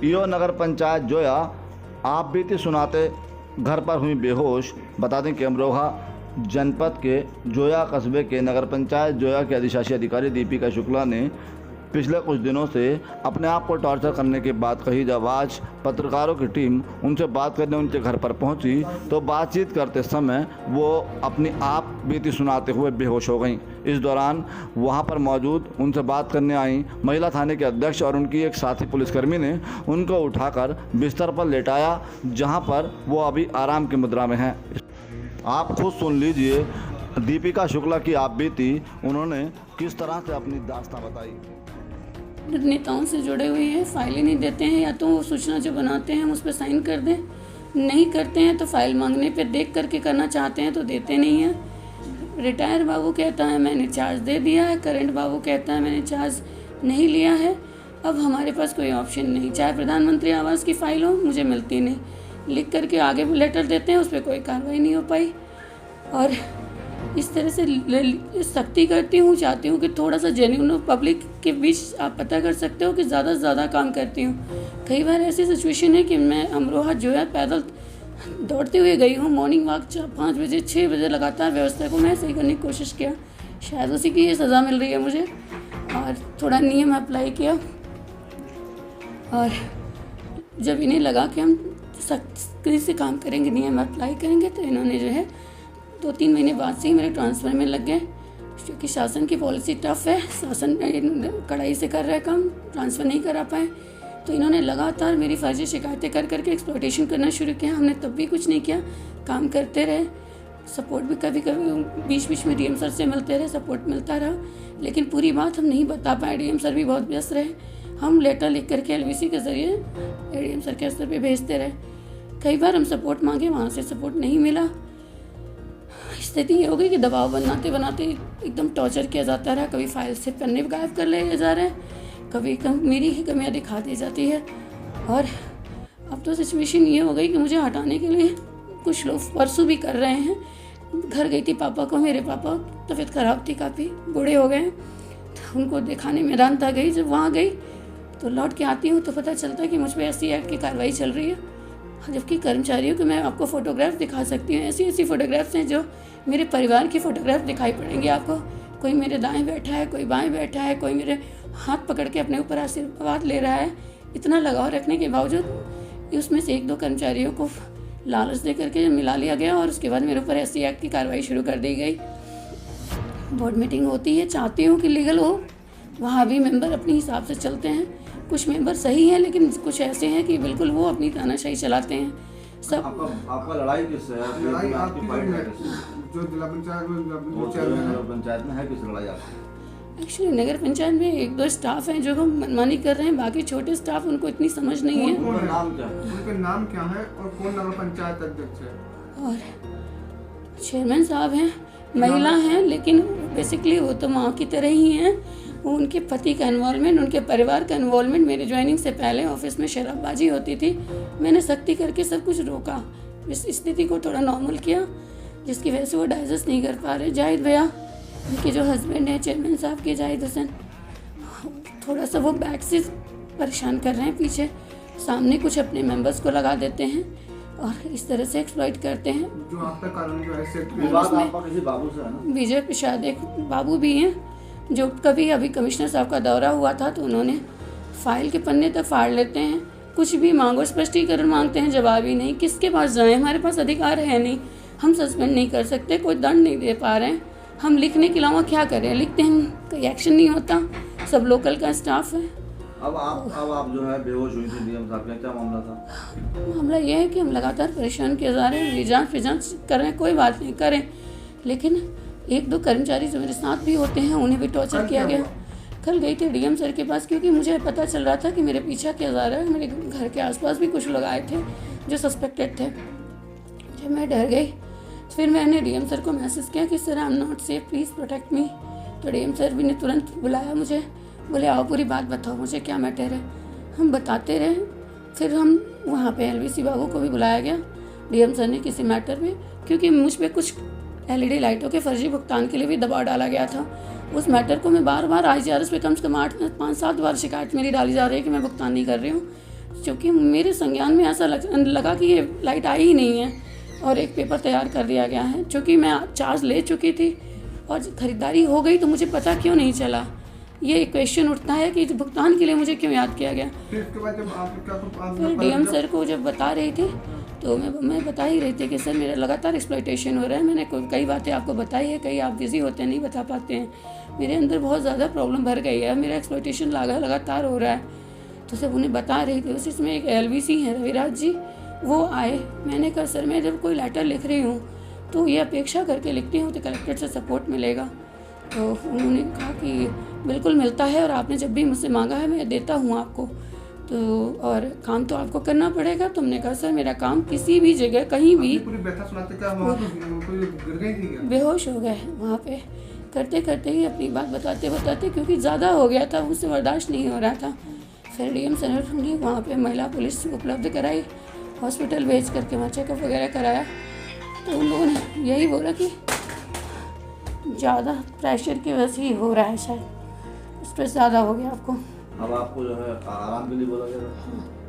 EO नगर पंचायत जोया आप बीती सुनाते घर पर हुई बेहोश। बता दें कि अमरोहा जनपद के जोया कस्बे के नगर पंचायत जोया के अधिशासी अधिकारी दीपिका शुक्ला ने पिछले कुछ दिनों से अपने आप को टॉर्चर करने की बात कही। जब आज पत्रकारों की टीम उनसे बात करने उनके घर पर पहुंची तो बातचीत करते समय वो अपनी आप बीती सुनाते हुए बेहोश हो गईं। इस दौरान वहां पर मौजूद उनसे बात करने आई महिला थाने के अध्यक्ष और उनकी एक साथी पुलिसकर्मी ने उनको उठाकर बिस्तर पर लेटाया, जहां पर वो अभी आराम की मुद्रा में हैं। आप खुद सुन लीजिए दीपिका शुक्ला की आप बीती, उन्होंने किस तरह से अपनी दास्तां बताई। नेताओं से जुड़े हुए हैं, फाइल ही नहीं देते हैं, या तो वो सूचना जो बनाते हैं हम उस पर साइन कर दें, नहीं करते हैं तो फाइल मांगने पे देख करके करना चाहते हैं तो देते नहीं हैं। रिटायर बाबू कहता है मैंने चार्ज दे दिया है, करंट बाबू कहता है मैंने चार्ज नहीं लिया है। अब हमारे पास कोई ऑप्शन नहीं, चाहे प्रधानमंत्री आवास की फाइल हो मुझे मिलती नहीं, लिख करके आगे भी लेटर देते हैं उस पर कोई कार्रवाई नहीं हो पाई। और इस तरह से सख्ती करती हूँ, चाहती हूँ कि थोड़ा सा जेन्युइन हो, पब्लिक के बीच आप पता कर सकते हो कि ज़्यादा से ज़्यादा काम करती हूँ। कई बार ऐसी सिचुएशन है कि मैं अमरोहा जो है पैदल दौड़ते हुए गई हूँ, मॉर्निंग वॉक 5 बजे 6 बजे लगातार व्यवस्था को मैं सही करने की कोशिश किया, शायद उसी की ये सज़ा मिल रही है मुझे। और थोड़ा नियम अप्लाई किया और जब इन्हें लगा कि हम सख्ती से काम करेंगे, नियम अप्लाई करेंगे, तो इन्होंने जो है 2-3 महीने बाद से ही मेरे ट्रांसफ़र में लग गए, क्योंकि शासन की पॉलिसी टफ है, शासन कड़ाई से कर रहा है काम, ट्रांसफ़र नहीं करा पाए। तो इन्होंने लगातार मेरी फर्जी शिकायतें कर करके एक्सप्लॉयटेशन करना शुरू किया। हमने तब भी कुछ नहीं किया, काम करते रहे, सपोर्ट भी कभी कभी बीच बीच में डीएम सर से मिलते रहे, सपोर्ट मिलता रहा, लेकिन पूरी बात हम नहीं बता पाए। डीएम सर भी बहुत व्यस्त रहे, हम लेटर लिख करके एलवीसी के ज़रिए डीएम सर के स्तर पर भेजते रहे। कई बार हम सपोर्ट मांगे, वहाँ से सपोर्ट नहीं मिला। स्थिति ये हो गई कि दबाव बनाते बनाते एकदम टॉर्चर किया जाता रहा। कभी फाइल से पन्ने गायब कर लिए जा रहे हैं, कभी मेरी ही कमियाँ दिखा दी जाती है। और अब तो सिचुएशन ये हो गई कि मुझे हटाने के लिए कुछ लोग परसों भी कर रहे हैं। घर गई थी पापा को, मेरे पापा तबीयत ख़राब थी, काफ़ी बूढ़े हो गए, तो उनको दिखाने मैदान था गई। जब वहाँ गई तो लौट के आती हूँ तो पता चलता है कि मुझ पर SC एक्ट की कार्रवाई चल रही है, जबकि कर्मचारियों को मैं आपको फ़ोटोग्राफ दिखा सकती हूँ। ऐसी ऐसी फ़ोटोग्राफ्स हैं जो मेरे परिवार की फ़ोटोग्राफ दिखाई पड़ेंगी आपको। कोई मेरे दाएं बैठा है, कोई बाएं बैठा है, कोई मेरे हाथ पकड़ के अपने ऊपर आशीर्वाद ले रहा है। इतना लगाव रखने के बावजूद उसमें से 1-2 कर्मचारियों को लालच दे करके मिला लिया गया और उसके बाद मेरे ऊपर SC एक्ट की कार्रवाई शुरू कर दी गई। बोर्ड मीटिंग होती है, चाहती हूँ कि लीगल हो, वहाँ भी मेंबर अपने हिसाब से चलते हैं। कुछ मेंबर सही हैं लेकिन कुछ ऐसे हैं कि बिल्कुल वो अपनी तानाशाही चलाते हैं। सब आपका लड़ाई किससे है? लड़ाई आपकी फाइट है जो जिला पंचायत में है किस लड़ाई आपकी? एक्चुअली नगर पंचायत में 1-2 स्टाफ हैं जो हम मनमानी कर रहे हैं, बाकी छोटे स्टाफ उनको इतनी समझ नहीं है। उनका नाम क्या है? उनका नाम क्या है और कौन नगर पंचायत अध्यक्ष है? और चेयरमैन साहब हैं, महिला हैं, लेकिन बेसिकली वो तो माँ की तरह ही हैं। वो उनके पति का इन्वॉल्वमेंट, उनके परिवार का इन्वॉल्वमेंट, मेरी ज्वाइनिंग से पहले ऑफिस में शराबबाजी होती थी, मैंने सख्ती करके सब कुछ रोका, इस स्थिति को थोड़ा नॉर्मल किया, जिसकी वजह से वो डाइजेस्ट नहीं कर पा रहे। जाहिद भैया उनके जो हस्बैंड हैं चेयरमैन साहब के, जाहिद हुसैन, थोड़ा सा वो बैक से परेशान कर रहे हैं, पीछे सामने कुछ अपने मेंबर्स को लगा देते हैं और इस तरह से एक्सप्लॉइट करते हैं। जो आपका कानून जो है किसी बाबू से है ना? विजय प्रसाद एक बाबू भी हैं, जो कभी अभी कमिश्नर साहब का दौरा हुआ था तो उन्होंने फाइल के पन्ने तक फाड़ लेते हैं, कुछ भी मांगो, स्पष्टीकरण मांगते हैं, जवाब ही नहीं। किसके पास जाएं? हमारे पास अधिकार है नहीं, हम सस्पेंड नहीं कर सकते, कोई दंड नहीं दे पा रहे हैं, हम लिखने के अलावा क्या करें? लिखते हैं, कोई एक्शन नहीं होता, सब लोकल का स्टाफ है। अब आप जो है बेहोश हुई थी डीएम साहब, क्या मामला था? मामला ये है कि हम लगातार परेशान किए जा रहे हैं, जांच कर रहे हैं, कोई बात नहीं करें, लेकिन 1-2 कर्मचारी जो मेरे साथ भी होते हैं उन्हें भी टॉर्चर किया गया। कल गई थी डीएम सर के पास क्योंकि मुझे पता चल रहा था कि मेरे पीछा किया जा रहा है। मेरे घर के आसपास भी कुछ लोग आए थे जो सस्पेक्टेड थे। जब मैं डर गई फिर मैंने डीएम सर को मैसेज किया कि sir I am not safe, please protect me. तो डीएम सर भी ने तुरंत बुलाया मुझे, बोले आओ पूरी बात बताओ मुझे क्या मैटर है। हम बताते रहे, फिर हम वहाँ पे LVC बाबू को भी बुलाया गया डीएम सर ने किसी मैटर में, क्योंकि मुझ पर कुछ LED लाइटों के फर्जी भुगतान के लिए भी दबाव डाला गया था। उस मैटर को मैं बार बार IGRS पे कम से कम 5-7 बार शिकायत मेरी डाली जा रही है कि मैं भुगतान नहीं कर रही हूँ। क्योंकि मेरे संज्ञान में ऐसा लगा कि ये लाइट आई ही नहीं है और एक पेपर तैयार कर दिया गया है। चूँकि मैं चार्ज ले चुकी थी और ख़रीदारी हो गई तो मुझे पता क्यों नहीं चला। ये क्वेश्चन उठता है कि भुगतान के लिए मुझे क्यों याद किया गया। फिर इसके बाद जब आप फिर डीएम सर को जब बता रही थी तो मैं बता ही रही थी कि सर मेरा लगातार एक्सप्लॉइटेशन हो रहा है। मैंने कई बातें आपको बताई है, कई आप बिज़ी होते हैं नहीं बता पाते हैं। मेरे अंदर बहुत ज़्यादा प्रॉब्लम भर गई है, मेरा एक्सप्लॉइटेशन लगातार हो रहा है। तो सब उन्हें बता रही थी। उस इसमें एक LVC हैं रविराज जी, वो आए। मैंने कहा सर मैं जब कोई लेटर लिख रही हूँ तो ये अपेक्षा करके लिखती हूँ तो कलेक्टर से सपोर्ट मिलेगा। तो उन्होंने कहा कि बिल्कुल मिलता है और आपने जब भी मुझसे मांगा है मैं देता हूँ आपको, तो और काम तो आपको करना पड़ेगा। तुमने कहा सर मेरा काम किसी भी जगह कहीं भी, पूरी व्यथा सुनाते क्या वहाँ तो कोई गिर गई थी क्या? बेहोश हो गए वहाँ पे करते करते ही अपनी बात बताते बताते, क्योंकि ज़्यादा हो गया था, मुझसे बर्दाश्त नहीं हो रहा था। फिर डीएम सर ने वहाँ पे महिला पुलिस उपलब्ध कराई, हॉस्पिटल भेज करके वहाँ चेकअप वगैरह कराया। तो उन लोगों ने यही बोला कि ज़्यादा प्रेशर की वजह से ही हो रहा है, शायद स्ट्रेस ज़्यादा हो गया आपको। अब आपको जो है आराम के लिए बोला गया था।